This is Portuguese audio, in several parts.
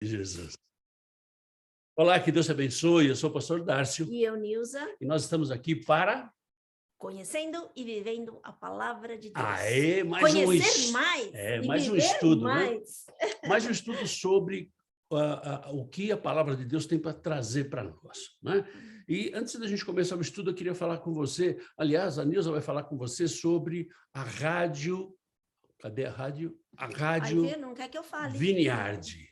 de Jesus. Olá, que Deus te abençoe. Eu sou o pastor Dárcio. E eu, Nilza. E nós estamos aqui para... Conhecendo e vivendo a palavra de Deus. Mais Conhecer mais e mais um viver estudo, mais. Né? Mais um estudo sobre o que a palavra de Deus tem para trazer para nós. Né? E antes da gente começar o estudo, eu queria falar com você. Aliás, a Nilza vai falar com você sobre a rádio... Cadê a rádio? A rádio... Ai, não quer que eu fale. Vineyard.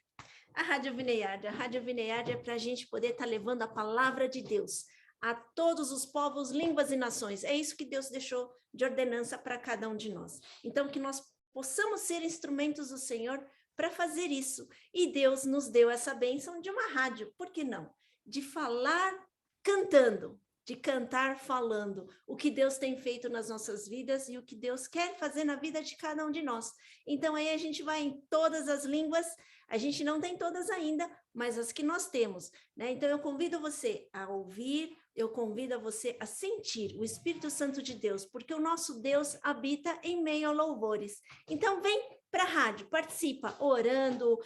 A Rádio Vineyard. A Rádio Vineyard é para a gente poder estar levando a palavra de Deus a todos os povos, línguas e nações. É isso que Deus deixou de ordenança para cada um de nós. Então, que nós possamos ser instrumentos do Senhor para fazer isso. E Deus nos deu essa bênção de uma rádio, por que não? De falar cantando, de cantar falando o que Deus tem feito nas nossas vidas e o que Deus quer fazer na vida de cada um de nós. Então, aí a gente vai em todas as línguas. A gente não tem todas ainda, mas as que nós temos, né? Então, eu convido você a ouvir, eu convido você a sentir o Espírito Santo de Deus, porque o nosso Deus habita em meio a louvores. Então, vem para a rádio, participa, orando,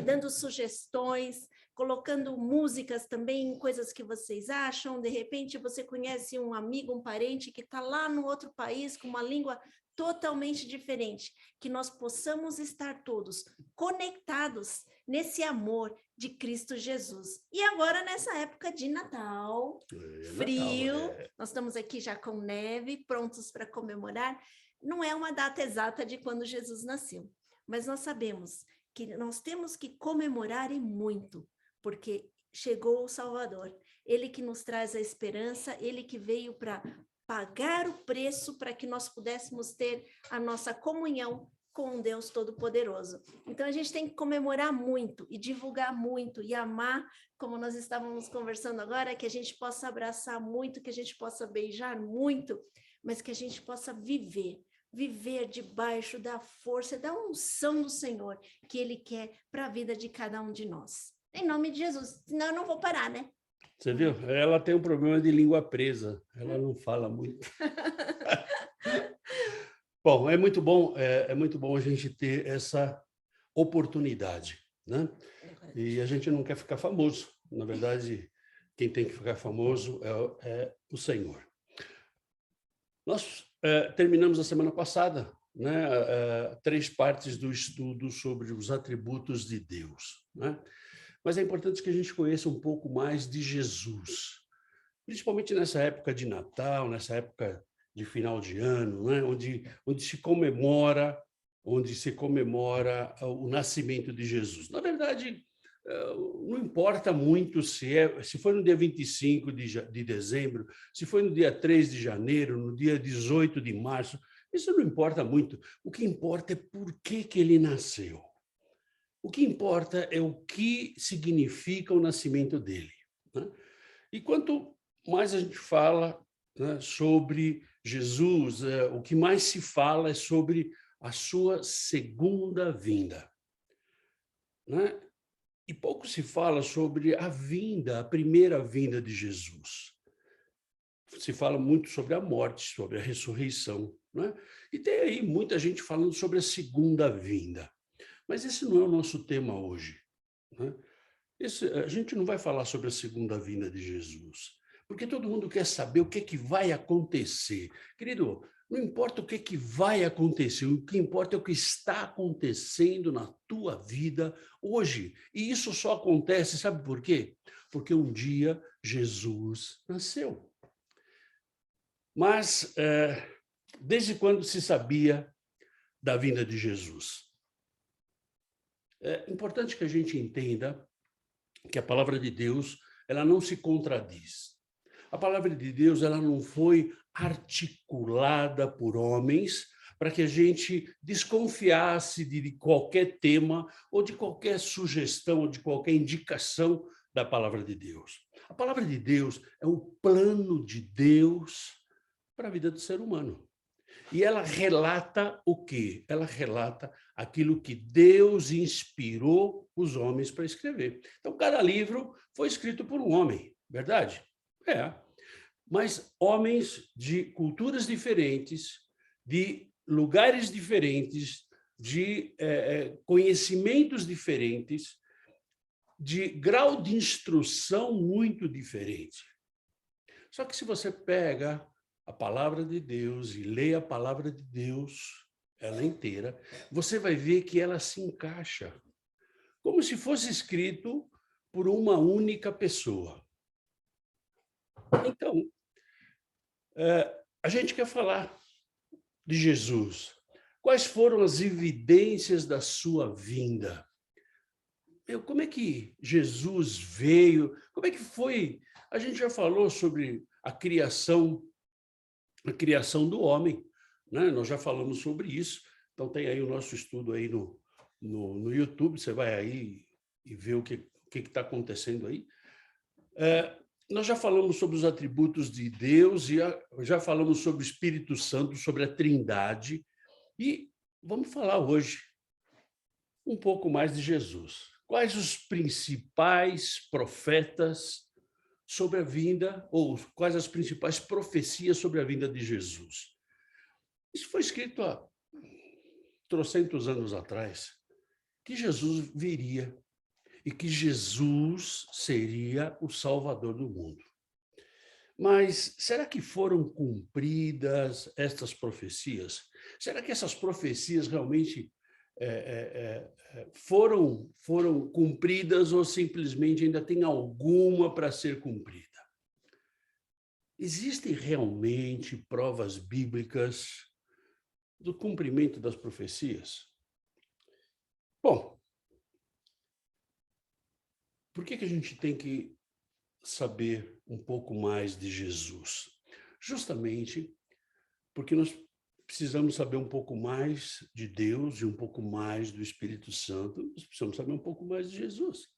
dando sugestões, colocando músicas também, coisas que vocês acham. De repente, você conhece um amigo, um parente que está lá no outro país com uma língua totalmente diferente, que nós possamos estar todos conectados nesse amor de Cristo Jesus. E agora, nessa época de Natal, frio, nós estamos aqui já com neve, prontos para comemorar. Não é uma data exata de quando Jesus nasceu, mas nós sabemos que nós temos que comemorar e muito, porque chegou o Salvador, ele que nos traz a esperança, ele que veio para pagar o preço para que nós pudéssemos ter a nossa comunhão com Deus Todo-Poderoso. Então, a gente tem que comemorar muito e divulgar muito e amar, como nós estávamos conversando agora, que a gente possa abraçar muito, que a gente possa beijar muito, mas que a gente possa viver debaixo da força, da unção do Senhor, que Ele quer para a vida de cada um de nós. Em nome de Jesus, senão eu não vou parar, né? Você viu? Ela tem um problema de língua presa. Ela não fala muito. Bom, é muito bom a gente ter essa oportunidade, né? E a gente não quer ficar famoso. Na verdade, quem tem que ficar famoso é o Senhor. Nós terminamos a semana passada, né, 3 partes do estudo sobre os atributos de Deus, né? Mas é importante que a gente conheça um pouco mais de Jesus, principalmente nessa época de Natal, nessa época de final de ano, né? onde se comemora o nascimento de Jesus. Na verdade, não importa muito se foi no dia 25 de dezembro, se foi no dia 3 de janeiro, no dia 18 de março, isso não importa muito. O que importa é por que ele nasceu. O que importa é o que significa o nascimento dele, né? E quanto mais a gente fala, né, sobre Jesus, o que mais se fala é sobre a sua segunda vinda, né? E pouco se fala sobre a primeira vinda de Jesus. Se fala muito sobre a morte, sobre a ressurreição, né? E tem aí muita gente falando sobre a segunda vinda. Mas esse não é o nosso tema hoje, né? A gente não vai falar sobre a segunda vinda de Jesus, porque todo mundo quer saber o que vai acontecer. Querido, não importa o que vai acontecer, o que importa é o que está acontecendo na tua vida hoje. E isso só acontece, sabe por quê? Porque um dia Jesus nasceu. Mas desde quando se sabia da vinda de Jesus? É importante que a gente entenda que a palavra de Deus, ela não se contradiz. A palavra de Deus, ela não foi articulada por homens para que a gente desconfiasse de qualquer tema ou de qualquer sugestão ou de qualquer indicação da palavra de Deus. A palavra de Deus é o plano de Deus para a vida do ser humano. E ela relata o quê? Ela relata aquilo que Deus inspirou os homens para escrever. Então, cada livro foi escrito por um homem, verdade? Mas homens de culturas diferentes, de lugares diferentes, de conhecimentos diferentes, de grau de instrução muito diferente. Só que se você pega a palavra de Deus e lê a palavra de Deus, ela inteira, você vai ver que ela se encaixa, como se fosse escrito por uma única pessoa. Então, a gente quer falar de Jesus. Quais foram as evidências da sua vinda? Como é que Jesus veio? Como é que foi? A gente já falou sobre a criação do homem, né? Nós já falamos sobre isso. Então tem aí o nosso estudo aí no YouTube. Você vai aí e vê o que está acontecendo aí. Nós já falamos sobre os atributos de Deus e já falamos sobre o Espírito Santo, sobre a Trindade. E vamos falar hoje um pouco mais de Jesus. Quais os principais profetas sobre a vinda, ou quais as principais profecias sobre a vinda de Jesus? Isso foi escrito há trocentos anos atrás, que Jesus viria e que Jesus seria o Salvador do mundo. Mas será que foram cumpridas estas profecias? Será que essas profecias realmente foram cumpridas ou simplesmente ainda tem alguma para ser cumprida? Existem realmente provas bíblicas do cumprimento das profecias? Bom, por que a gente tem que saber um pouco mais de Jesus? Justamente porque nós precisamos saber um pouco mais de Deus e um pouco mais do Espírito Santo, nós precisamos saber um pouco mais de Jesus.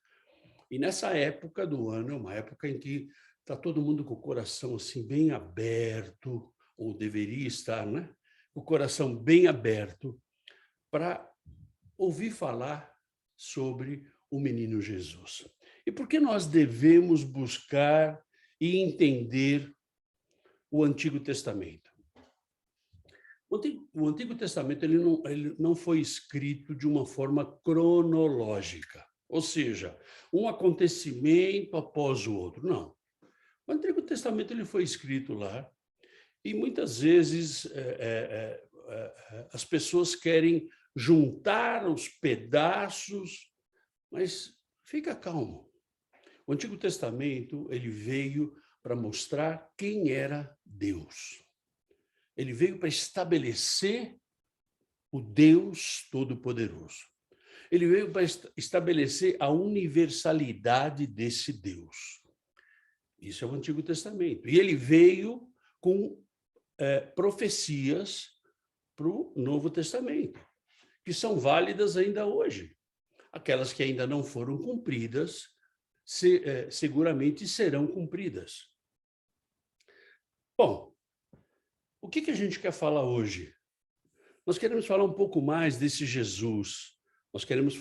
E nessa época do ano, é uma época em que está todo mundo com o coração assim bem aberto, ou deveria estar, né? O coração bem aberto para ouvir falar sobre o menino Jesus. E por que nós devemos buscar e entender o Antigo Testamento? O Antigo Testamento ele não foi escrito de uma forma cronológica, ou seja, um acontecimento após o outro. Não. O Antigo Testamento ele foi escrito lá e muitas vezes as pessoas querem juntar os pedaços, mas fica calmo. O Antigo Testamento ele veio para mostrar quem era Deus. Ele veio para estabelecer o Deus Todo-Poderoso. Ele veio para estabelecer a universalidade desse Deus. Isso é o Antigo Testamento. E ele veio com profecias para o Novo Testamento, que são válidas ainda hoje. Aquelas que ainda não foram cumpridas, seguramente serão cumpridas. Bom, o que a gente quer falar hoje? Nós queremos falar um pouco mais desse Jesus. Nós queremos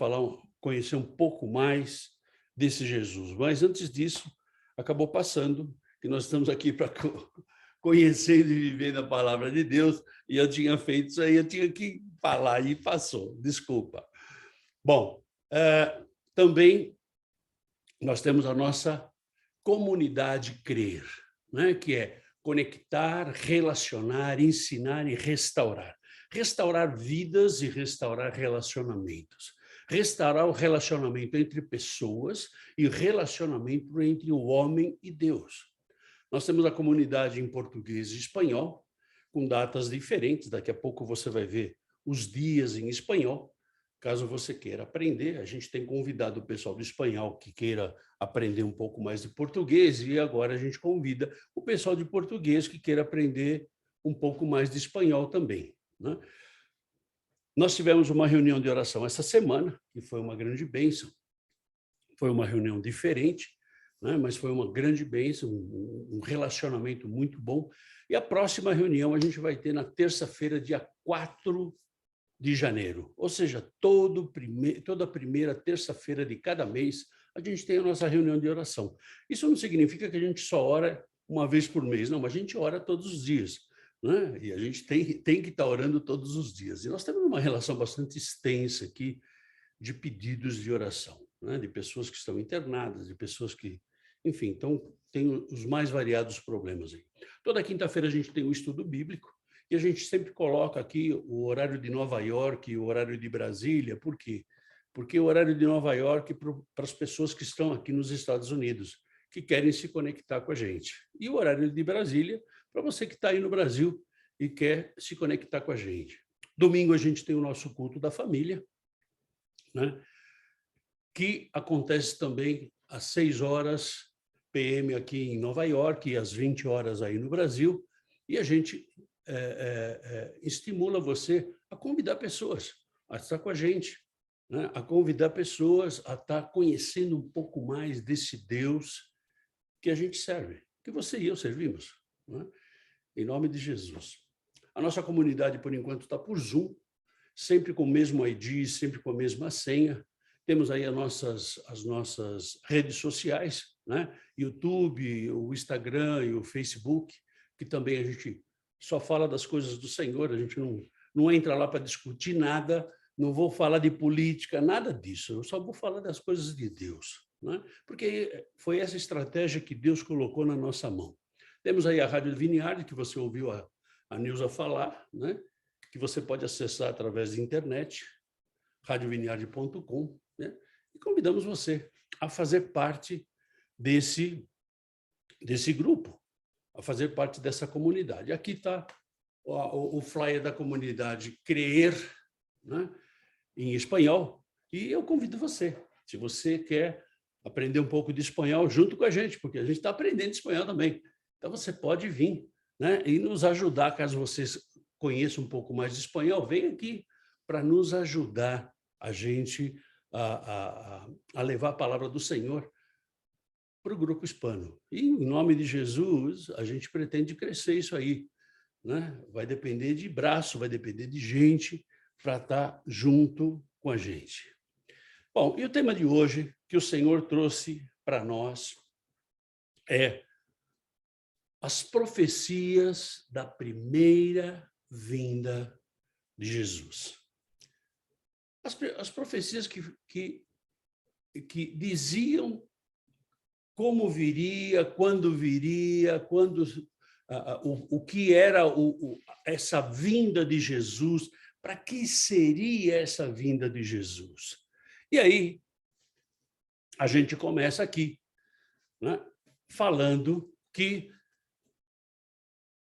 conhecer um pouco mais desse Jesus. Mas antes disso, acabou passando que nós estamos aqui para conhecer e viver a palavra de Deus, e eu tinha feito isso aí, eu tinha que falar e passou. Desculpa. Bom, também nós temos a nossa comunidade Crer, né? Que é conectar, relacionar, ensinar e restaurar. Restaurar vidas e restaurar relacionamentos. Restaurar o relacionamento entre pessoas e o relacionamento entre o homem e Deus. Nós temos a comunidade em português e espanhol, com datas diferentes. Daqui a pouco você vai ver os dias em espanhol. Caso você queira aprender, a gente tem convidado o pessoal do espanhol que queira aprender um pouco mais de português, e agora a gente convida o pessoal de português que queira aprender um pouco mais de espanhol também, né? Nós tivemos uma reunião de oração essa semana, que foi uma grande bênção. Foi uma reunião diferente, né? Mas foi uma grande bênção, um relacionamento muito bom. E a próxima reunião a gente vai ter na terça-feira, dia 4 de janeiro, ou seja, toda a primeira terça-feira de cada mês, a gente tem a nossa reunião de oração. Isso não significa que a gente só ora uma vez por mês, não, mas a gente ora todos os dias, né? E a gente tem que estar orando todos os dias. E nós temos uma relação bastante extensa aqui de pedidos de oração. né, de pessoas que estão internadas, de pessoas que, enfim, então tem os mais variados problemas aí. Toda quinta-feira a gente tem um estudo bíblico e a gente sempre coloca aqui o horário de Nova York e o horário de Brasília. Por quê? Porque o horário de Nova York para as pessoas que estão aqui nos Estados Unidos, que querem se conectar com a gente. E o horário de Brasília para você que está aí no Brasil e quer se conectar com a gente. Domingo a gente tem o nosso culto da família, né, que acontece também às 6 horas PM aqui em Nova York e às 20 horas aí no Brasil. E a gente estimula você a convidar pessoas a estar com a gente, né, a convidar pessoas a estar conhecendo um pouco mais desse Deus que a gente serve, que você e eu servimos, né? Em nome de Jesus. A nossa comunidade, por enquanto, está por Zoom, sempre com o mesmo ID, sempre com a mesma senha. Temos aí as nossas redes sociais, né? YouTube, o Instagram e o Facebook, que também a gente só fala das coisas do Senhor, a gente não entra lá para discutir nada, não vou falar de política, nada disso, eu só vou falar das coisas de Deus, né? Porque foi essa estratégia que Deus colocou na nossa mão. Temos aí a Rádio Vineyard, que você ouviu a Nilza falar, né? Que você pode acessar através da internet, radiovineyard.com, né? E convidamos você a fazer parte desse grupo, a fazer parte dessa comunidade. Aqui está o flyer da comunidade Crer, né, em espanhol, e eu convido você, se você quer aprender um pouco de espanhol junto com a gente, porque a gente está aprendendo espanhol também. Então, você pode vir, né, e nos ajudar, caso vocês conheçam um pouco mais de espanhol, vem aqui para nos ajudar a gente a levar a palavra do Senhor para o grupo hispano. E, em nome de Jesus, a gente pretende crescer isso aí, né? Vai depender de braço, vai depender de gente para estar junto com a gente. Bom, e o tema de hoje que o Senhor trouxe para nós é as profecias da primeira vinda de Jesus. As profecias que diziam como viria, quando viria, o que era essa vinda de Jesus, para que seria essa vinda de Jesus. E aí, a gente começa aqui, né, falando que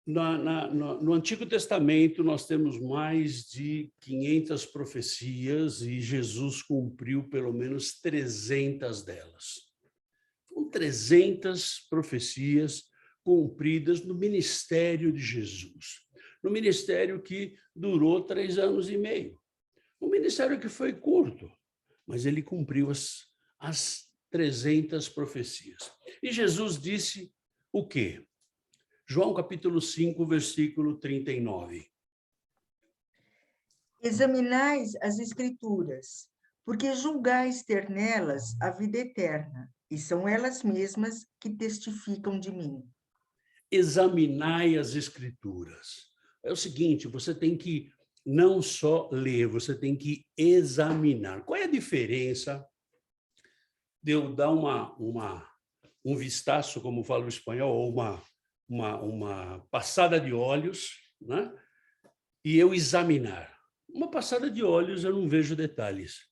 no Antigo Testamento nós temos mais de 500 profecias e Jesus cumpriu pelo menos 300 delas. Com 300 profecias cumpridas no ministério de Jesus. No ministério que durou 3 anos e meio. Um ministério que foi curto, mas ele cumpriu as 300 profecias. E Jesus disse o quê? João capítulo 5, versículo 39. Examinais as Escrituras, porque julgais ter nelas a vida eterna, e são elas mesmas que testificam de mim. Examinai as Escrituras. É o seguinte, você tem que não só ler, você tem que examinar. Qual é a diferença de eu dar um vistaço, como fala o espanhol, ou uma passada de olhos, né? E eu examinar? Uma passada de olhos, eu não vejo detalhes.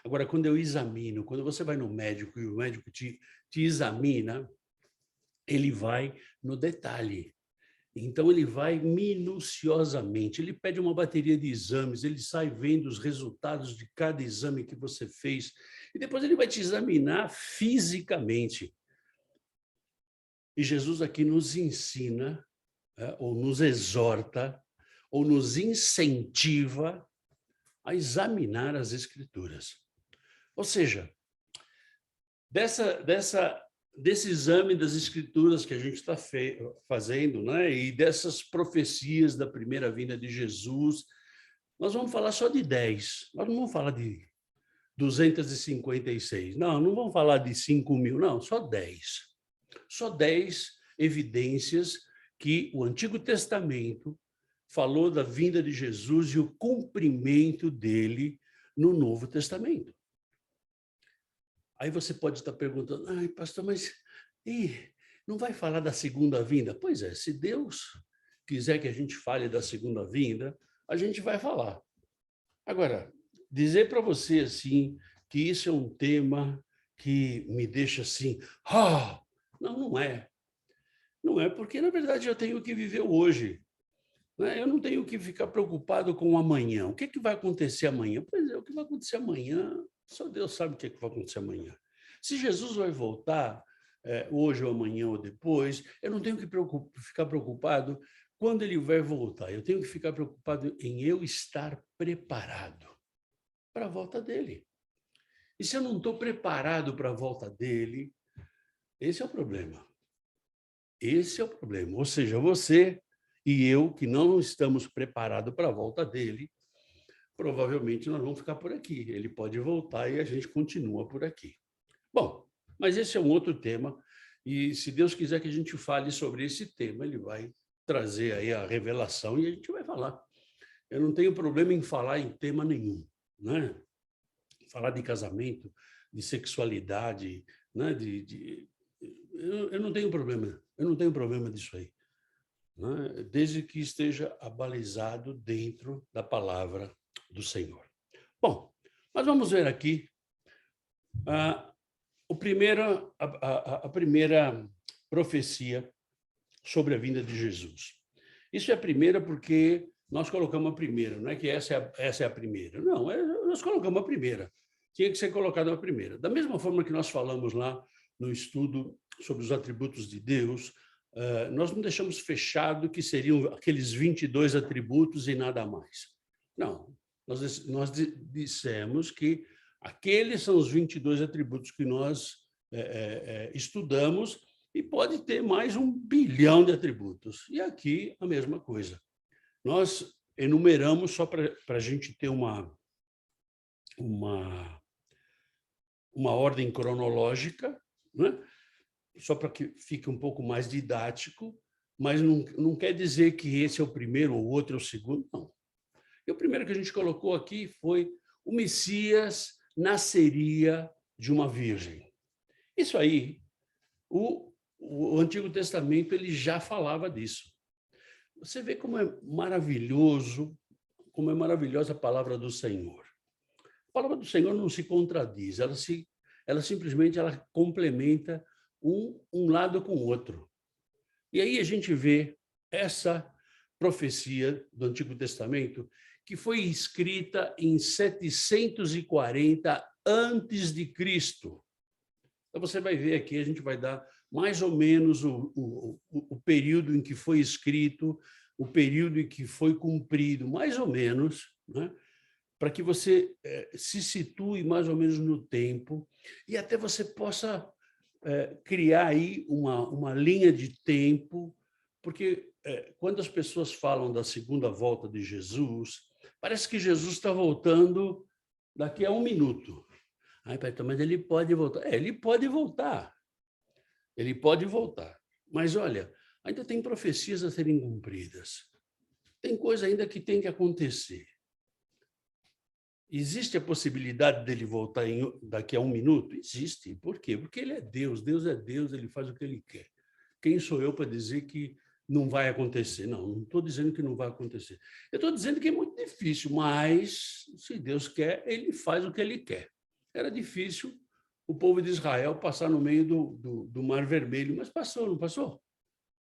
Agora, quando eu examino, quando você vai no médico e o médico te examina, ele vai no detalhe. Então, ele vai minuciosamente, ele pede uma bateria de exames, ele sai vendo os resultados de cada exame que você fez, e depois ele vai te examinar fisicamente. E Jesus aqui nos ensina, ou nos exorta, ou nos incentiva a examinar as Escrituras. Ou seja, desse exame das Escrituras que a gente está fazendo, né, e dessas profecias da primeira vinda de Jesus, nós vamos falar só de 10. Nós não vamos falar de 256. Não vamos falar de 5.000, não, só 10. Só 10 evidências que o Antigo Testamento falou da vinda de Jesus e o cumprimento dele no Novo Testamento. Aí você pode estar perguntando, ai, pastor, mas não vai falar da segunda vinda? Pois é, se Deus quiser que a gente fale da segunda vinda, a gente vai falar. Agora, dizer para você assim que isso é um tema que me deixa assim, não, não é. Não é, porque na verdade eu tenho que viver hoje. Né? Eu não tenho que ficar preocupado com o amanhã. O que, que vai acontecer amanhã? Pois é, o que vai acontecer amanhã, só Deus sabe o que, que vai acontecer amanhã. Se Jesus vai voltar hoje ou amanhã ou depois, eu não tenho que ficar preocupado quando ele vai voltar. Eu tenho que ficar preocupado em eu estar preparado para a volta dele. E se eu não estou preparado para a volta dele, esse é o problema. Esse é o problema. Ou seja, você e eu, que não estamos preparados para a volta dele, provavelmente nós vamos ficar por aqui. Ele pode voltar e a gente continua por aqui. Bom, mas esse é um outro tema, e se Deus quiser que a gente fale sobre esse tema, ele vai trazer aí a revelação e a gente vai falar. Eu não tenho problema em falar em tema nenhum, né? Falar de casamento, de sexualidade, né? Eu não tenho problema, eu não tenho problema disso aí, né? Desde que esteja abalizado dentro da palavra do Senhor. Bom, mas vamos ver aqui a primeira profecia sobre a vinda de Jesus. Isso é a primeira porque nós colocamos a primeira, não é que essa é a primeira. Não, nós colocamos a primeira. Tinha que ser colocada a primeira. Da mesma forma que nós falamos lá no estudo sobre os atributos de Deus, nós não deixamos fechado que seriam aqueles 22 atributos e nada mais. Não, nós dissemos que aqueles são os 22 atributos que nós estudamos, e pode ter mais 1 bilhão de atributos. E aqui a mesma coisa. Nós enumeramos só para a gente ter uma ordem cronológica, né? Só para que fique um pouco mais didático, mas não quer dizer que esse é o primeiro ou o outro é o segundo, não. E o primeiro que a gente colocou aqui foi o Messias nasceria de uma virgem. Isso aí, o Antigo Testamento ele já falava disso. Você vê como é maravilhoso, como é maravilhosa a palavra do Senhor. A palavra do Senhor não se contradiz, ela simplesmente complementa um lado com o outro. E aí a gente vê essa profecia do Antigo Testamento que foi escrita em 740 antes de Cristo. Então você vai ver aqui, a gente vai dar mais ou menos o período em que foi escrito, o período em que foi cumprido, mais ou menos, né? Para que você se situe mais ou menos no tempo e até você possa criar aí uma linha de tempo, porque quando as pessoas falam da segunda volta de Jesus, parece que Jesus está voltando daqui a 1 minuto. Ai, pastor, mas ele pode voltar. Ele pode voltar. Ele pode voltar. Mas, olha, ainda tem profecias a serem cumpridas. Tem coisa ainda que tem que acontecer. Existe a possibilidade dele voltar daqui a 1 minuto? Existe. Por quê? Porque ele é Deus. Deus é Deus, ele faz o que ele quer. Quem sou eu para dizer que não vai acontecer? Não estou dizendo que não vai acontecer. Eu estou dizendo que é muito difícil, mas se Deus quer, ele faz o que ele quer. Era difícil o povo de Israel passar no meio do Mar Vermelho, mas passou, não passou?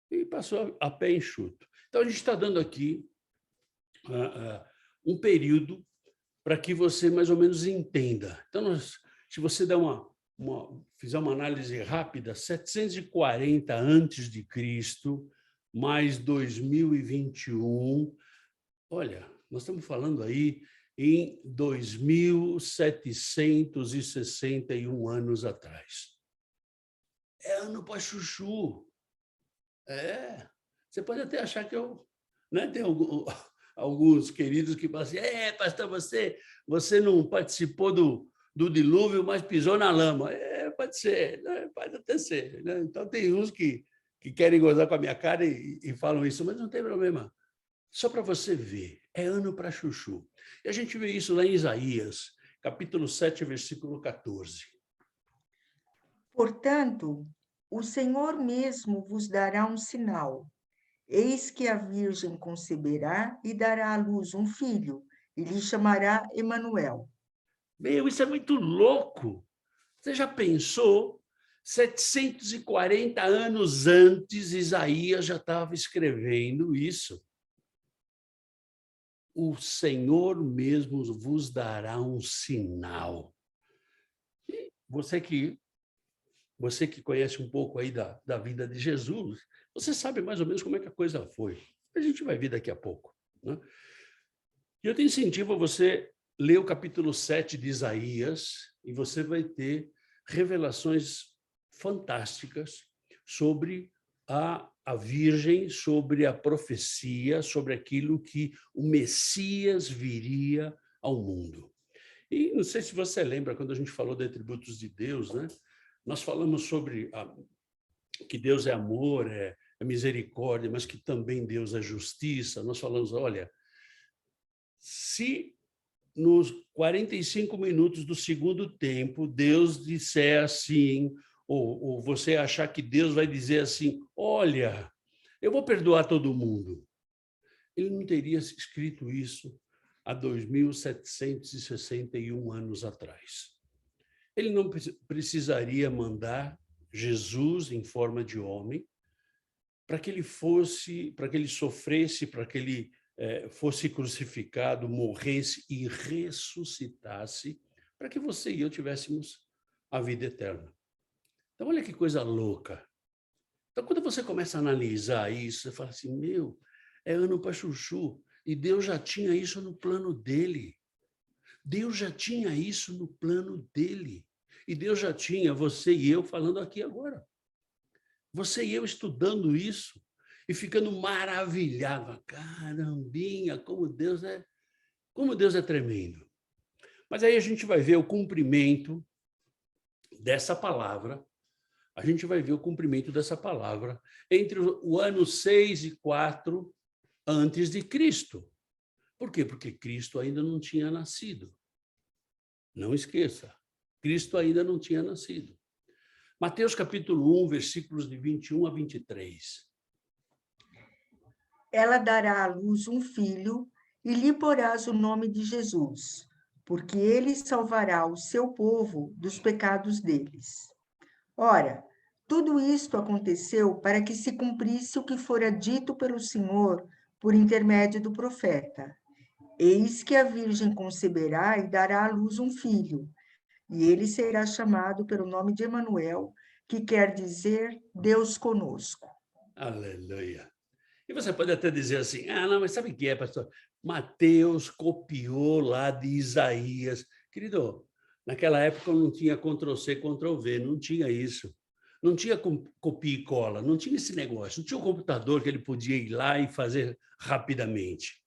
E passou a pé enxuto. Então, a gente está dando aqui um período para que você mais ou menos entenda. Então, se você der fizer uma análise rápida, 740 antes de Cristo, mais 2021, olha, nós estamos falando aí em 2.761 anos atrás. É ano para chuchu. Você pode até achar que eu... Né, tem alguns queridos que falam assim, pastor, você não participou do dilúvio, mas pisou na lama. Pode ser, né? Pode até ser. Né? Então, tem uns que querem gozar com a minha cara e falam isso, mas não tem problema. Só para você ver, é ano para chuchu. E a gente vê isso lá em Isaías, capítulo 7, versículo 14. Portanto, o Senhor mesmo vos dará um sinal. Eis que a Virgem conceberá e dará à luz um filho, e lhe chamará Emanuel. Meu, isso é muito louco. Você já pensou? 740 anos antes, Isaías já estava escrevendo isso. O Senhor mesmo vos dará um sinal. E você que conhece um pouco aí da vida de Jesus, você sabe mais ou menos como é que a coisa foi. A gente vai ver daqui a pouco, né? E eu te incentivo a você ler o capítulo 7 de Isaías e você vai ter revelações fantásticas sobre a Virgem, sobre a profecia, sobre aquilo que o Messias viria ao mundo. E não sei se você lembra, quando a gente falou de atributos de Deus, né? Nós falamos sobre que Deus é amor, é misericórdia, mas que também Deus é justiça. Nós falamos, olha, se nos 45 minutos do segundo tempo, Deus disser assim, ou você achar que Deus vai dizer assim, olha, eu vou perdoar todo mundo. Ele não teria escrito isso há 2.761 anos atrás. Ele não precisaria mandar Jesus em forma de homem para que ele fosse, para que ele sofresse, para que ele fosse crucificado, morresse e ressuscitasse, para que você e eu tivéssemos a vida eterna. Então, olha que coisa louca. Então, quando você começa a analisar isso, você fala assim, meu, é ano para chuchu, e Deus já tinha isso no plano dele. Deus já tinha isso no plano dele. E Deus já tinha você e eu falando aqui agora. Você e eu estudando isso e ficando maravilhado. Carambinha, como Deus é tremendo. Mas aí a gente vai ver o cumprimento dessa palavra. A gente vai ver o cumprimento dessa palavra entre o ano 6 e 4 antes de Cristo. Por quê? Porque Cristo ainda não tinha nascido. Não esqueça, Cristo ainda não tinha nascido. Mateus capítulo 1, versículos de 21 a 23. Ela dará à luz um filho e lhe porás o nome de Jesus, porque ele salvará o seu povo dos pecados deles. Ora, tudo isto aconteceu para que se cumprisse o que fora dito pelo Senhor por intermédio do profeta. Eis que a Virgem conceberá e dará à luz um filho, e ele será chamado pelo nome de Emanuel, que quer dizer Deus conosco. Aleluia. E você pode até dizer assim, não, mas sabe o que é, pastor? Mateus copiou lá de Isaías. Querido, naquela época não tinha Ctrl+C, Ctrl+V, não tinha isso. Não tinha copia e cola, não tinha esse negócio. Não tinha um computador que ele podia ir lá e fazer rapidamente.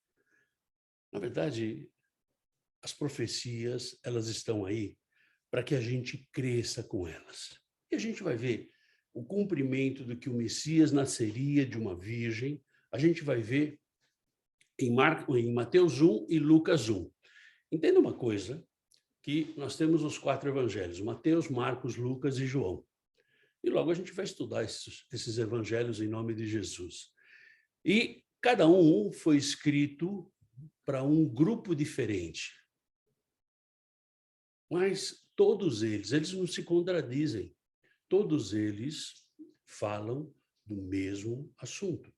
Na verdade, as profecias, elas estão aí para que a gente cresça com elas. E a gente vai ver o cumprimento do que o Messias nasceria de uma virgem. A gente vai ver em Mateus 1 e Lucas 1. Entenda uma coisa, que nós temos os 4 evangelhos, Mateus, Marcos, Lucas e João. E logo a gente vai estudar esses evangelhos em nome de Jesus. E cada um foi escrito para um grupo diferente. Mas todos eles não se contradizem. Todos eles falam do mesmo assunto.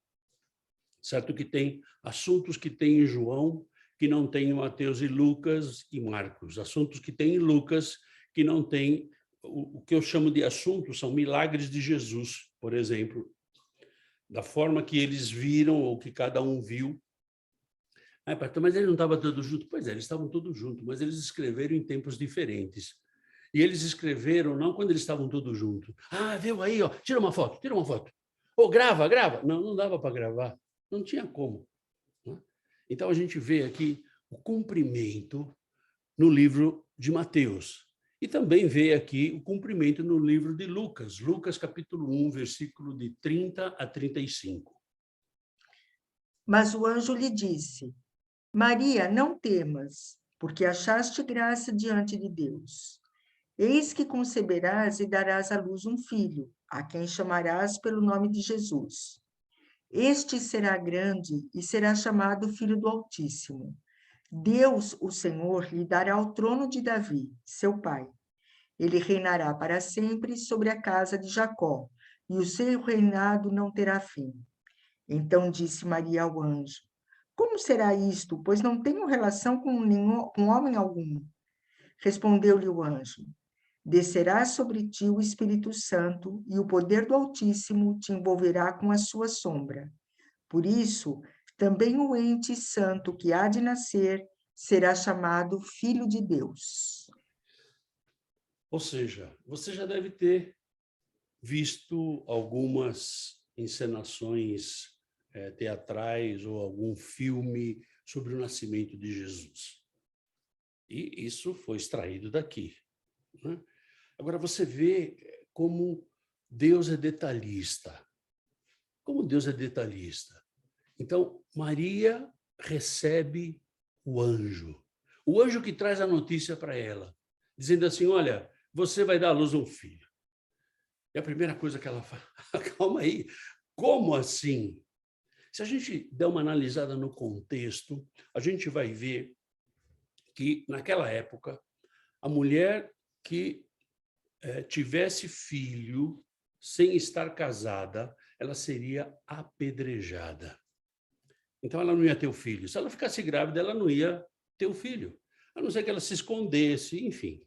Certo que tem assuntos que tem em João, que não tem em Mateus e Lucas e Marcos. Assuntos que tem em Lucas, que não tem. O que eu chamo de assuntos são milagres de Jesus, por exemplo, da forma que eles viram ou que cada um viu. Pastor, mas ele não estava todo junto? Pois é, eles estavam todos juntos, mas eles escreveram em tempos diferentes. E eles escreveram não quando eles estavam todos juntos. Viu aí, ó, tira uma foto, tira uma foto. Ou grava, grava. Não, não dava para gravar. Não tinha como. Né? Então, a gente vê aqui o cumprimento no livro de Mateus. E também vê aqui o cumprimento no livro de Lucas. Lucas, capítulo 1, versículo de 30 a 35. Mas o anjo lhe disse, Maria, não temas, porque achaste graça diante de Deus. Eis que conceberás e darás à luz um filho, a quem chamarás pelo nome de Jesus. Este será grande e será chamado Filho do Altíssimo. Deus, o Senhor, lhe dará o trono de Davi, seu pai. Ele reinará para sempre sobre a casa de Jacó, e o seu reinado não terá fim. Então disse Maria ao anjo: Como será isto, pois não tenho relação com homem algum? Respondeu-lhe o anjo: Descerá sobre ti o Espírito Santo, e o poder do Altíssimo te envolverá com a sua sombra. Por isso, também o ente santo que há de nascer será chamado Filho de Deus. Ou seja, você já deve ter visto algumas encenações teatrais ou algum filme sobre o nascimento de Jesus. E isso foi extraído daqui, né? Agora, você vê como Deus é detalhista. Como Deus é detalhista. Então, Maria recebe o anjo que traz a notícia para ela, dizendo assim, olha, você vai dar à luz um filho. E a primeira coisa que ela fala, calma aí, como assim? Se a gente der uma analisada no contexto, a gente vai ver que, naquela época, a mulher que tivesse filho sem estar casada, ela seria apedrejada. Então, ela não ia ter o filho. Se ela ficasse grávida, ela não ia ter o filho, a não ser que ela se escondesse, enfim.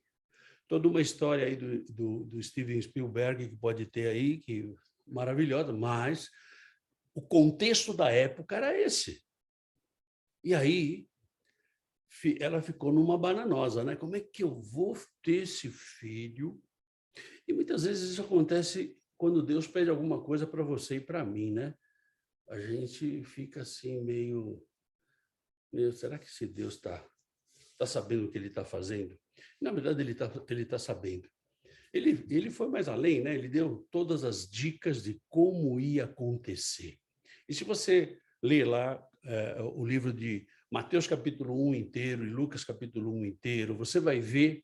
Toda uma história aí do Steven Spielberg que pode ter aí, que maravilhosa, mas o contexto da época era esse. E aí, ela ficou numa bananosa, né? Como é que eu vou ter esse filho? E muitas vezes isso acontece quando Deus pede alguma coisa para você e para mim, né? A gente fica assim meio, será que esse Deus está sabendo o que ele está fazendo? Na verdade, ele tá sabendo. Ele foi mais além, né? Ele deu todas as dicas de como ia acontecer. E se você ler lá o livro de Mateus capítulo 1 inteiro e Lucas capítulo 1 inteiro, você vai ver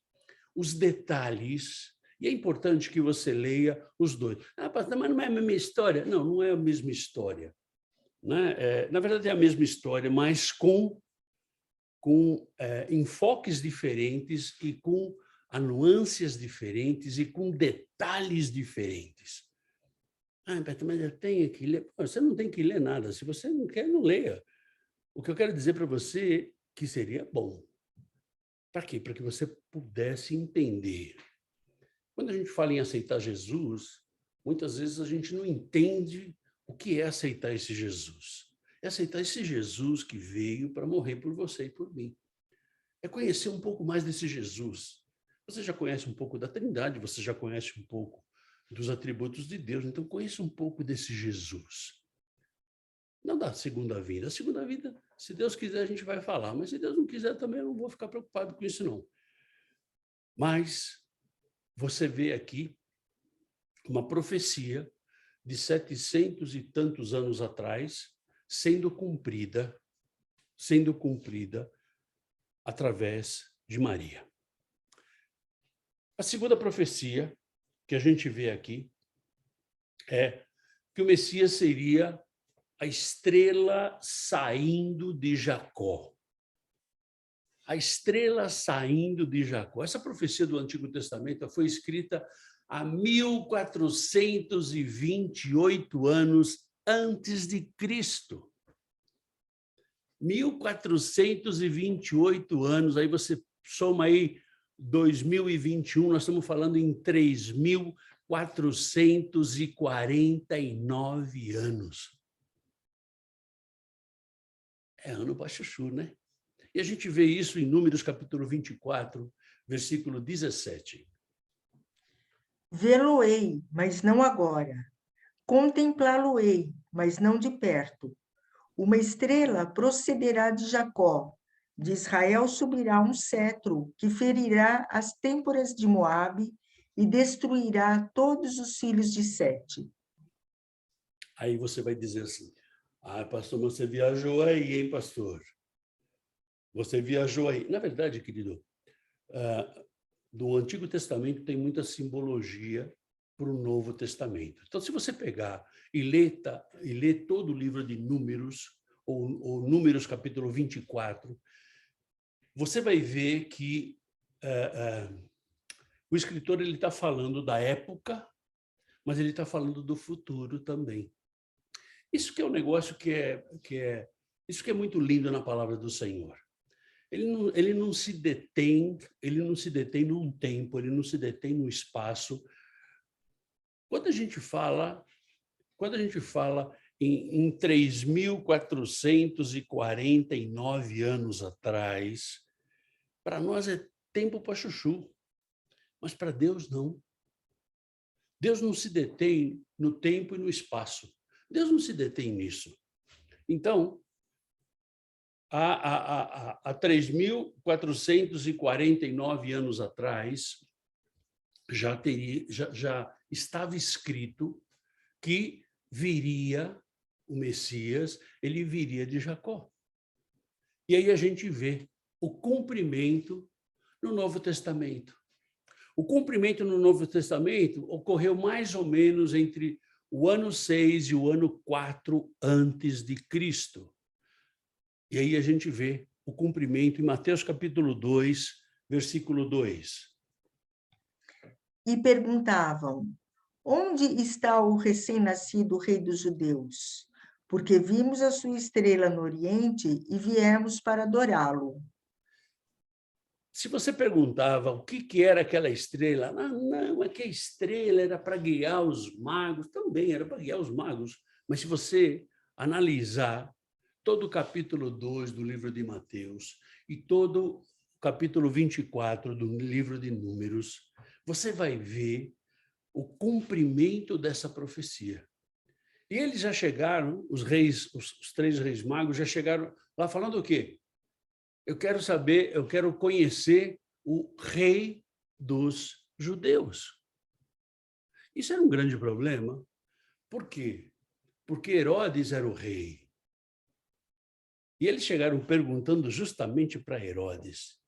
os detalhes. E é importante que você leia os dois. Ah, pastor, mas não é a mesma história? Não, não é a mesma história, né? Na verdade, é a mesma história, mas com enfoques diferentes e com nuances diferentes e com detalhes diferentes. Ah, Beto, mas eu tenho que ler. Você não tem que ler nada. Se você não quer, não leia. O que eu quero dizer para você é que seria bom. Para quê? Para que você pudesse entender. Quando a gente fala em aceitar Jesus, muitas vezes a gente não entende o que é aceitar esse Jesus. É aceitar esse Jesus que veio para morrer por você e por mim. É conhecer um pouco mais desse Jesus. Você já conhece um pouco da Trindade, você já conhece um pouco dos atributos de Deus, então conheça um pouco desse Jesus. Não da segunda vida. A segunda vida, se Deus quiser, a gente vai falar, mas se Deus não quiser, também eu não vou ficar preocupado com isso, não. Mas você vê aqui uma profecia de 700 e tantos anos atrás sendo cumprida através de Maria. A segunda profecia que a gente vê aqui é que o Messias seria a estrela saindo de Jacó. A estrela saindo de Jacó. Essa profecia do Antigo Testamento foi escrita há 1428 anos antes de Cristo. 1428 anos, aí você soma aí 2021, nós estamos falando em 3.449 anos. É ano para chuchu, né? E a gente vê isso em Números capítulo 24, versículo 17. Vê-lo-ei, mas não agora. Contemplá-lo-ei, mas não de perto. Uma estrela procederá de Jacó. De Israel subirá um cetro que ferirá as têmporas de Moabe e destruirá todos os filhos de Sete. Aí você vai dizer assim, pastor, você viajou aí, hein, pastor? Você viajou aí. Na verdade, querido, do Antigo Testamento tem muita simbologia para o Novo Testamento. Então, se você pegar e ler todo o livro de Números, ou Números capítulo 24, você vai ver que o escritor está falando da época, mas ele está falando do futuro também. Isso que é um negócio isso que é muito lindo na palavra do Senhor. Ele não se detém num tempo, ele não se detém no espaço. Quando a gente fala em 3.449 anos atrás, para nós é tempo para chuchu, mas para Deus não. Deus não se detém no tempo e no espaço. Deus não se detém nisso. Então, há 3.449 anos atrás, já estava escrito que viria o Messias, ele viria de Jacó. E aí a gente vê o cumprimento no Novo Testamento. O cumprimento no Novo Testamento ocorreu mais ou menos entre o ano 6 e o ano 4 antes de Cristo. E aí a gente vê o cumprimento em Mateus capítulo 2, versículo 2. E perguntavam: onde está o recém-nascido rei dos judeus? Porque vimos a sua estrela no Oriente e viemos para adorá-lo. Se você perguntava o que era aquela estrela, não, é que a estrela era para guiar os magos, também era para guiar os magos, mas se você analisar todo o capítulo 2 do livro de Mateus e todo o capítulo 24 do livro de Números, você vai ver o cumprimento dessa profecia. E eles já chegaram, os 3 reis magos já chegaram lá falando o quê? Eu quero saber, eu quero conhecer o rei dos judeus. Isso era um grande problema. Por quê? Porque Herodes era o rei. E eles chegaram perguntando justamente para Herodes: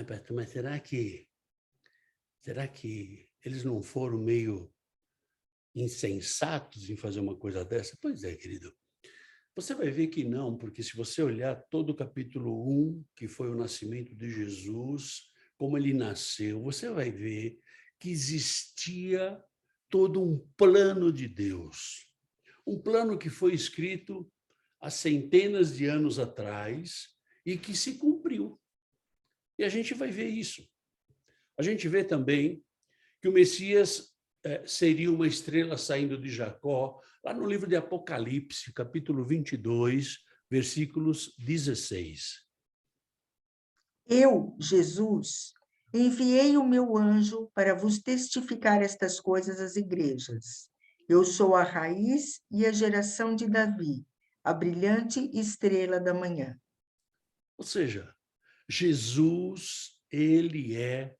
pastor, mas será que eles não foram meio insensatos em fazer uma coisa dessa? Pois é, querido. Você vai ver que não, porque se você olhar todo o capítulo 1, que foi o nascimento de Jesus, como ele nasceu, você vai ver que existia todo um plano de Deus. Um plano que foi escrito há centenas de anos atrás e que se cumpriu. E a gente vai ver isso. A gente vê também que o Messias seria uma estrela saindo de Jacó, lá no livro de Apocalipse, capítulo 22, versículos 16. Eu, Jesus, enviei o meu anjo para vos testificar estas coisas às igrejas. Eu sou a raiz e a geração de Davi, a brilhante estrela da manhã. Ou seja, Jesus, ele é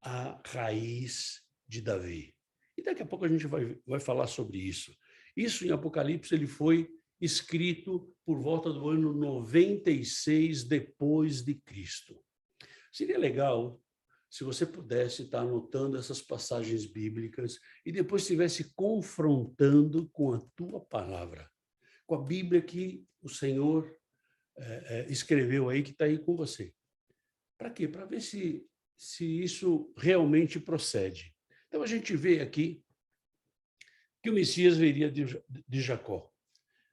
a raiz de Davi. E daqui a pouco a gente vai falar sobre isso. Isso em Apocalipse ele foi escrito por volta do ano 96 depois de Cristo. Seria legal se você pudesse estar anotando essas passagens bíblicas e depois estivesse confrontando com a tua palavra, com a Bíblia que o Senhor escreveu aí, que está aí com você. Para quê? Para ver se isso realmente procede. Então, a gente vê aqui que o Messias viria de Jacó.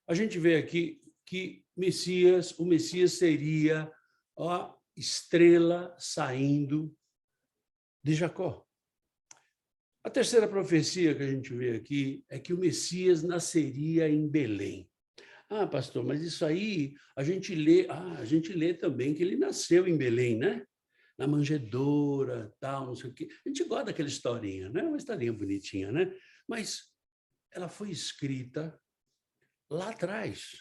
A gente vê aqui que o Messias seria a estrela saindo de Jacó. A terceira profecia que a gente vê aqui é que o Messias nasceria em Belém. Pastor, mas isso aí a gente lê também que ele nasceu em Belém, né? Na manjedoura, tal, não sei o quê. A gente gosta daquela historinha, né? Uma historinha bonitinha, né? Mas ela foi escrita lá atrás.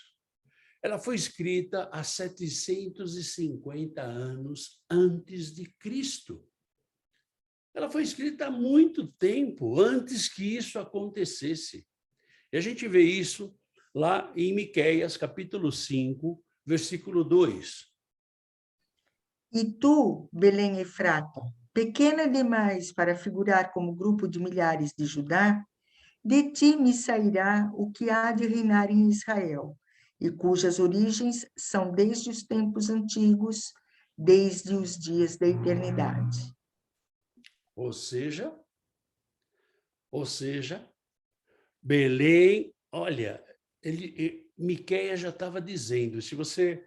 Ela foi escrita há 750 anos antes de Cristo. Ela foi escrita há muito tempo antes que isso acontecesse. E a gente vê isso lá em Miqueias, capítulo 5, versículo 2. E tu, Belém Efrata, pequena demais para figurar como grupo de milhares de Judá, de ti me sairá o que há de reinar em Israel, e cujas origens são desde os tempos antigos, desde os dias da eternidade. Ou seja, ou seja, Belém, olha, Miqueias já estava dizendo, se você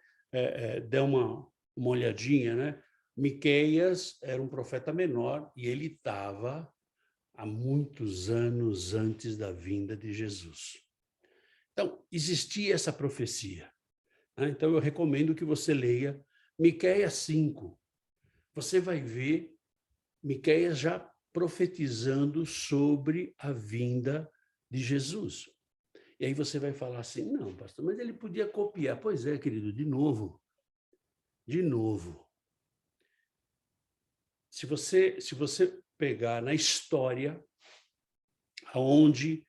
der uma olhadinha, né? Miqueias era um profeta menor e ele estava há muitos anos antes da vinda de Jesus. Então, existia essa profecia, né? Então, eu recomendo que você leia Miqueias 5. Você vai ver Miqueias já profetizando sobre a vinda de Jesus. E aí você vai falar assim, não, pastor, mas ele podia copiar. Pois é, querido, de novo. Se você pegar na história onde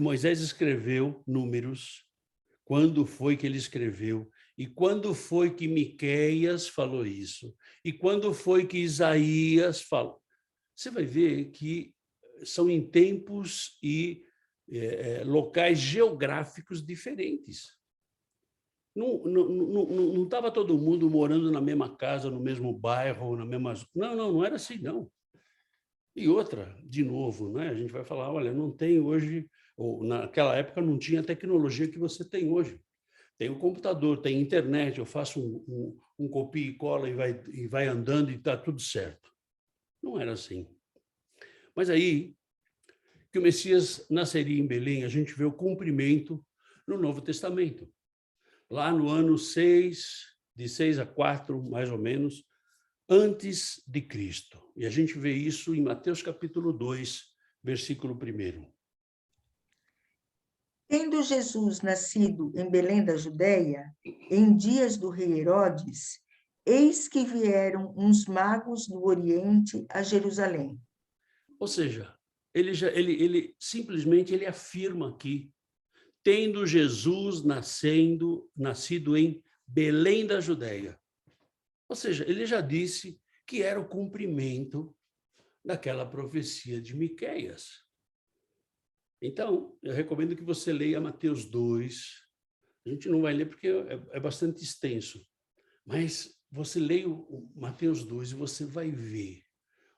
Moisés escreveu Números, quando foi que ele escreveu, e quando foi que Miqueias falou isso, e quando foi que Isaías falou. Você vai ver que são em tempos e locais geográficos diferentes. Não estava todo mundo morando na mesma casa, no mesmo bairro, na mesma... Não era assim, não. E outra, de novo, né? A gente vai falar, olha, não tem hoje, ou naquela época não tinha a tecnologia que você tem hoje. Tem o computador, tem internet, eu faço um copia e cola e vai andando e está tudo certo. Não era assim. Mas aí, que o Messias nasceria em Belém, a gente vê o cumprimento no Novo Testamento. Lá no ano 6, de 6 a 4, mais ou menos, antes de Cristo. E a gente vê isso em Mateus capítulo 2, versículo 1. Tendo Jesus nascido em Belém da Judéia, em dias do rei Herodes, eis que vieram uns magos do Oriente a Jerusalém. Ou seja, ele simplesmente afirma aqui, tendo Jesus nascido em Belém da Judéia. Ou seja, ele já disse que era o cumprimento daquela profecia de Miqueias. Então, eu recomendo que você leia Mateus 2. A gente não vai ler porque é bastante extenso, mas você leia o Mateus 2 e você vai ver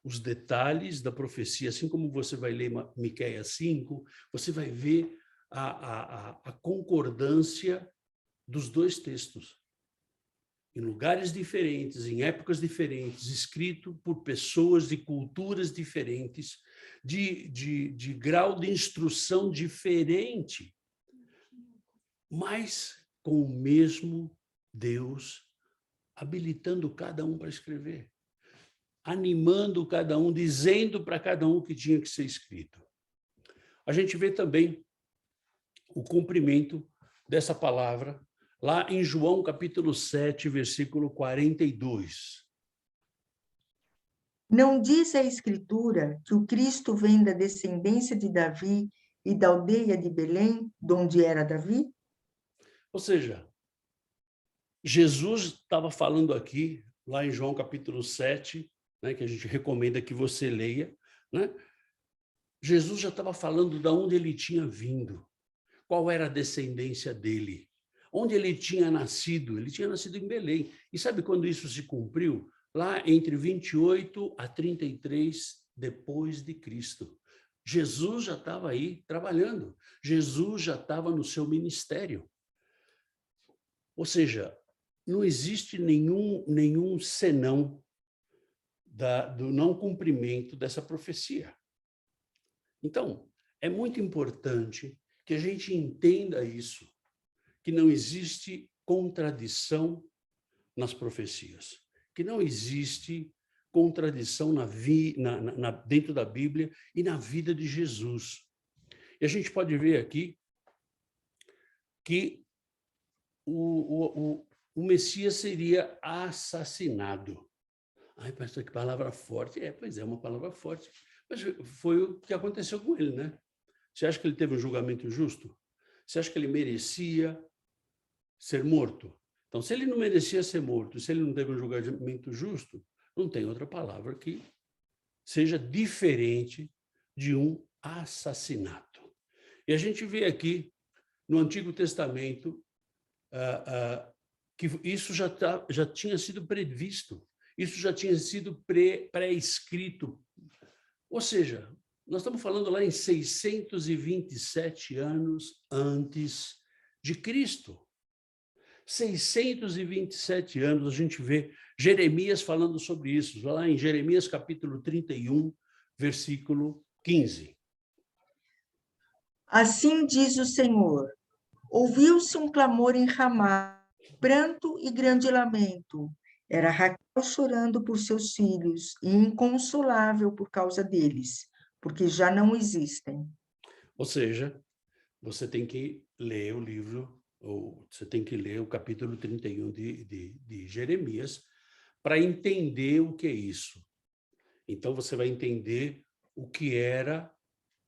os detalhes da profecia, assim como você vai ler Miqueias 5, você vai ver a concordância dos dois textos. Em lugares diferentes, em épocas diferentes, escrito por pessoas de culturas diferentes, de grau de instrução diferente, mas com o mesmo Deus, habilitando cada um para escrever, animando cada um, dizendo para cada um o que tinha que ser escrito. A gente vê também o cumprimento dessa palavra lá em João capítulo 7, versículo 42. Não diz a Escritura que o Cristo vem da descendência de Davi e da aldeia de Belém, de onde era Davi? Ou seja, Jesus estava falando aqui, lá em João capítulo 7, né, que a gente recomenda que você leia, né? Jesus já estava falando de onde ele tinha vindo, qual era a descendência dele, onde ele tinha nascido. Ele tinha nascido em Belém. E sabe quando isso se cumpriu? Lá entre 28 a 33 depois de Cristo. Jesus já estava aí trabalhando. Jesus já estava no seu ministério. Ou seja, não existe nenhum senão do não cumprimento dessa profecia. Então, é muito importante que a gente entenda isso, que não existe contradição nas profecias, que não existe contradição dentro da Bíblia e na vida de Jesus. E a gente pode ver aqui que o Messias seria assassinado. Ai, pastor, que palavra forte. Pois é, uma palavra forte. Mas foi o que aconteceu com ele, né? Você acha que ele teve um julgamento justo? Você acha que ele merecia ser morto? Então, se ele não merecia ser morto, se ele não teve um julgamento justo, não tem outra palavra que seja diferente de um assassinato. E a gente vê aqui, no Antigo Testamento, que isso já tinha sido previsto, isso já tinha sido pré-escrito. Ou seja, nós estamos falando lá em 627 anos antes de Cristo. 627 anos, a gente vê Jeremias falando sobre isso, lá em Jeremias capítulo 31, versículo 15. Assim diz o Senhor: ouviu-se um clamor em Ramá, pranto e grande lamento. Era Raquel chorando por seus filhos e inconsolável por causa deles, porque já não existem. Ou seja, você tem que ler o livro, ou você tem que ler o capítulo 31 de Jeremias para entender o que é isso. Então, você vai entender o que era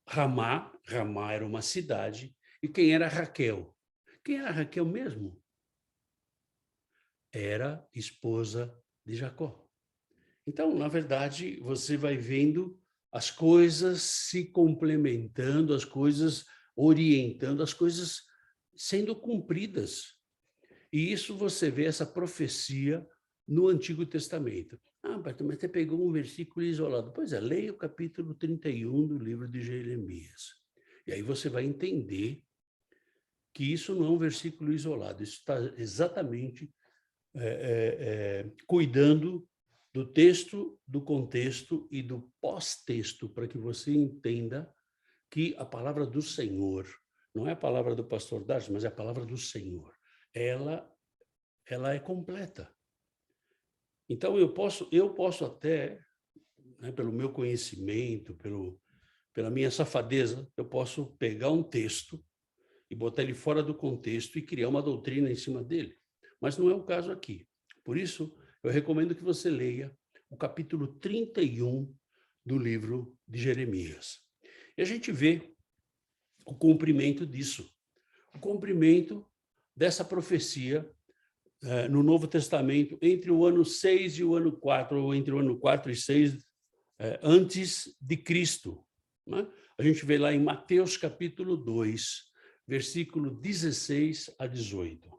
Ramá. Ramá era uma cidade. E quem era Raquel? Quem era Raquel mesmo? Era esposa de Jacó. Então, na verdade, você vai vendo as coisas se complementando, as coisas orientando, as coisas sendo cumpridas. E isso você vê essa profecia no Antigo Testamento. Ah, mas você pegou um versículo isolado. Pois é, leia o capítulo 31 do livro de Jeremias. E aí você vai entender que isso não é um versículo isolado, isso está exatamente cuidando do texto, do contexto e do pós-texto, para que você entenda que a palavra do Senhor, não é a palavra do pastor Darcy, mas é a palavra do Senhor. Ela é completa. Então, eu posso até, né, pelo meu conhecimento, pela minha safadeza, eu posso pegar um texto e botar ele fora do contexto e criar uma doutrina em cima dele. Mas não é o caso aqui. Por isso, eu recomendo que você leia o capítulo 31 do livro de Jeremias. E a gente vê o cumprimento disso, o cumprimento dessa profecia no Novo Testamento, entre o ano 6 e o ano 4, ou entre o ano 4 e 6, antes de Cristo. Né? A gente vê lá em Mateus capítulo 2, versículo 16 a 18.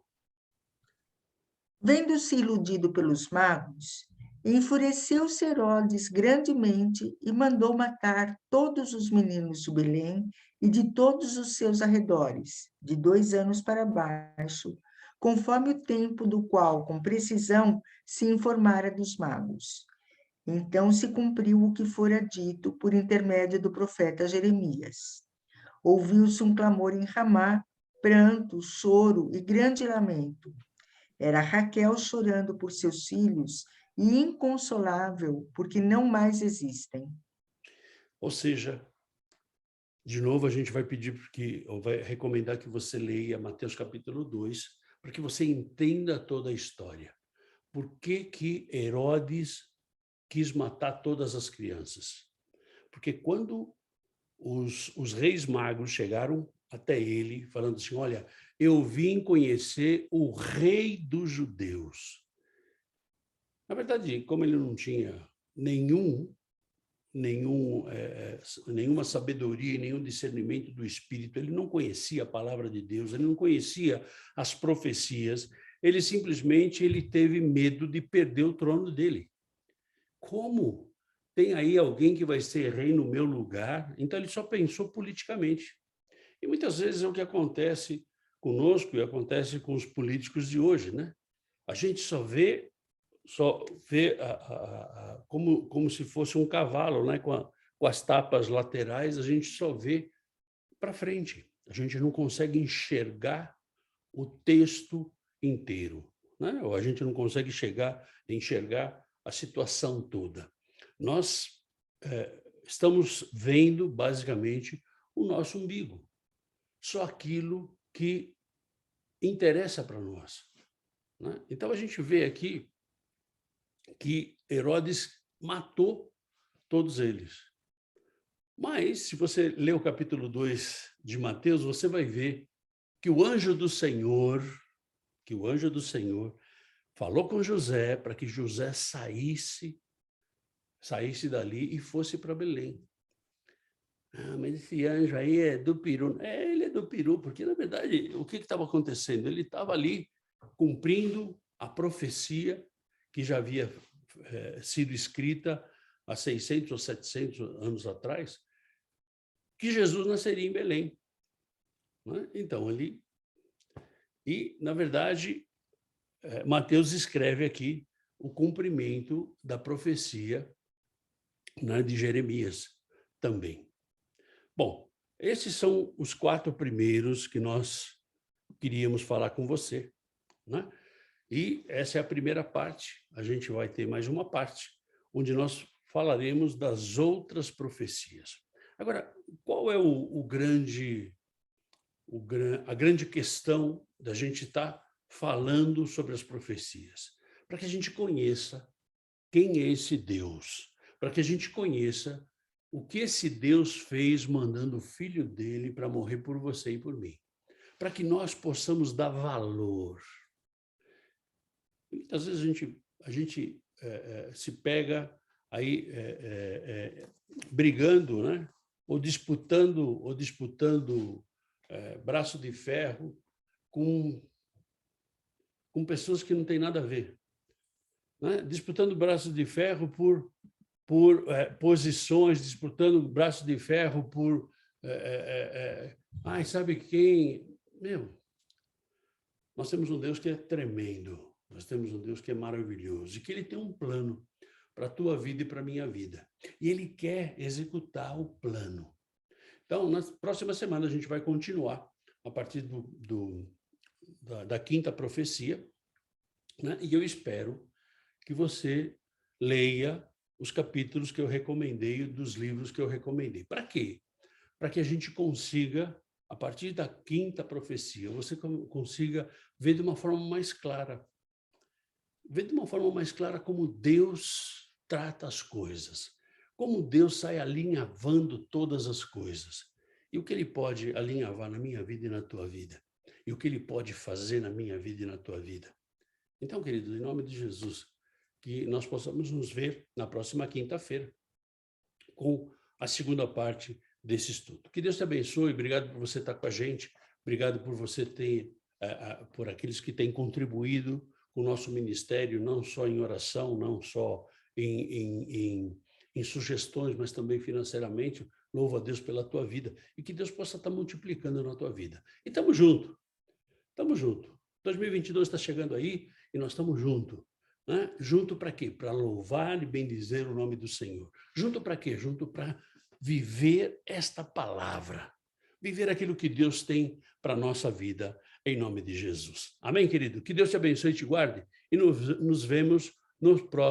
Vendo-se iludido pelos magos, enfureceu-se Herodes grandemente e mandou matar todos os meninos de Belém e de todos os seus arredores, de 2 anos para baixo, conforme o tempo do qual, com precisão, se informara dos magos. Então se cumpriu o que fora dito por intermédio do profeta Jeremias. Ouviu-se um clamor em Ramá, pranto, choro e grande lamento. Era Raquel chorando por seus filhos e inconsolável porque não mais existem. Ou seja, de novo a gente vai pedir, ou vai recomendar que você leia Mateus capítulo 2, para que você entenda toda a história. Por que Herodes quis matar todas as crianças? Porque quando os reis magos chegaram até ele, falando assim, olha, eu vim conhecer o rei dos judeus. Na verdade, como ele não tinha nenhuma sabedoria, nenhum discernimento do Espírito, ele não conhecia a palavra de Deus, ele não conhecia as profecias, ele simplesmente teve medo de perder o trono dele. Como? Tem aí alguém que vai ser rei no meu lugar? Então, ele só pensou politicamente. E muitas vezes é o que acontece conosco e acontece com os políticos de hoje, né? A gente só vê como se fosse um cavalo, né? Com as tapas laterais, a gente só vê para frente. A gente não consegue enxergar o texto inteiro, né? Ou a gente não consegue enxergar a situação toda. Nós estamos vendo, basicamente, o nosso umbigo. Só aquilo que interessa para nós. Né? Então, a gente vê aqui que Herodes matou todos eles. Mas, se você ler o capítulo 2 de Mateus, você vai ver que o anjo do Senhor, que o anjo do Senhor falou com José para que José saísse dali e fosse para Belém. Ah, mas esse anjo aí é do peru. Ele é do peru, porque, na verdade, o que estava acontecendo? Ele estava ali cumprindo a profecia que já havia sido escrita há 600 ou 700 anos atrás, que Jesus nasceria em Belém. Né? Então, ali... E, na verdade, Mateus escreve aqui o cumprimento da profecia, né, de Jeremias também. Bom, esses são os 4 primeiros que nós queríamos falar com você, né? E essa é a primeira parte. A gente vai ter mais uma parte, onde nós falaremos das outras profecias. Agora, qual é a grande questão da gente estar falando sobre as profecias? Para que a gente conheça quem é esse Deus, para que a gente conheça o que esse Deus fez mandando o Filho dele para morrer por você e por mim, para que nós possamos dar valor. Muitas vezes a gente se pega aí brigando, né? ou disputando braço de ferro com pessoas que não têm nada a ver, né? Disputando braço de ferro por posições, disputando braço de ferro por... sabe quem? Nós temos um Deus que é tremendo, nós temos um Deus que é maravilhoso, e que Ele tem um plano para a tua vida e para a minha vida. E Ele quer executar o plano. Então, na próxima semana, a gente vai continuar a partir da 5ª profecia, né? E eu espero que você leia os capítulos que eu recomendei, dos livros que eu recomendei. Para quê? Para que a gente consiga, a partir da 5ª profecia, você consiga ver de uma forma mais clara. Ver de uma forma mais clara como Deus trata as coisas. Como Deus sai alinhavando todas as coisas. E o que Ele pode alinhavar na minha vida e na tua vida. E o que Ele pode fazer na minha vida e na tua vida. Então, queridos, em nome de Jesus, que nós possamos nos ver na próxima quinta-feira com a 2ª parte desse estudo. Que Deus te abençoe, obrigado por você estar com a gente, obrigado por você por aqueles que têm contribuído com o nosso ministério, não só em oração, não só em sugestões, mas também financeiramente. Louvo a Deus pela tua vida e que Deus possa estar multiplicando na tua vida. E estamos juntos, estamos juntos. 2022 está chegando aí e nós estamos juntos. Né? Junto para quê? Para louvar e bendizer o nome do Senhor. Junto para quê? Junto para viver esta palavra. Viver aquilo que Deus tem para a nossa vida, em nome de Jesus. Amém, querido? Que Deus te abençoe e te guarde. E nos vemos no próximo.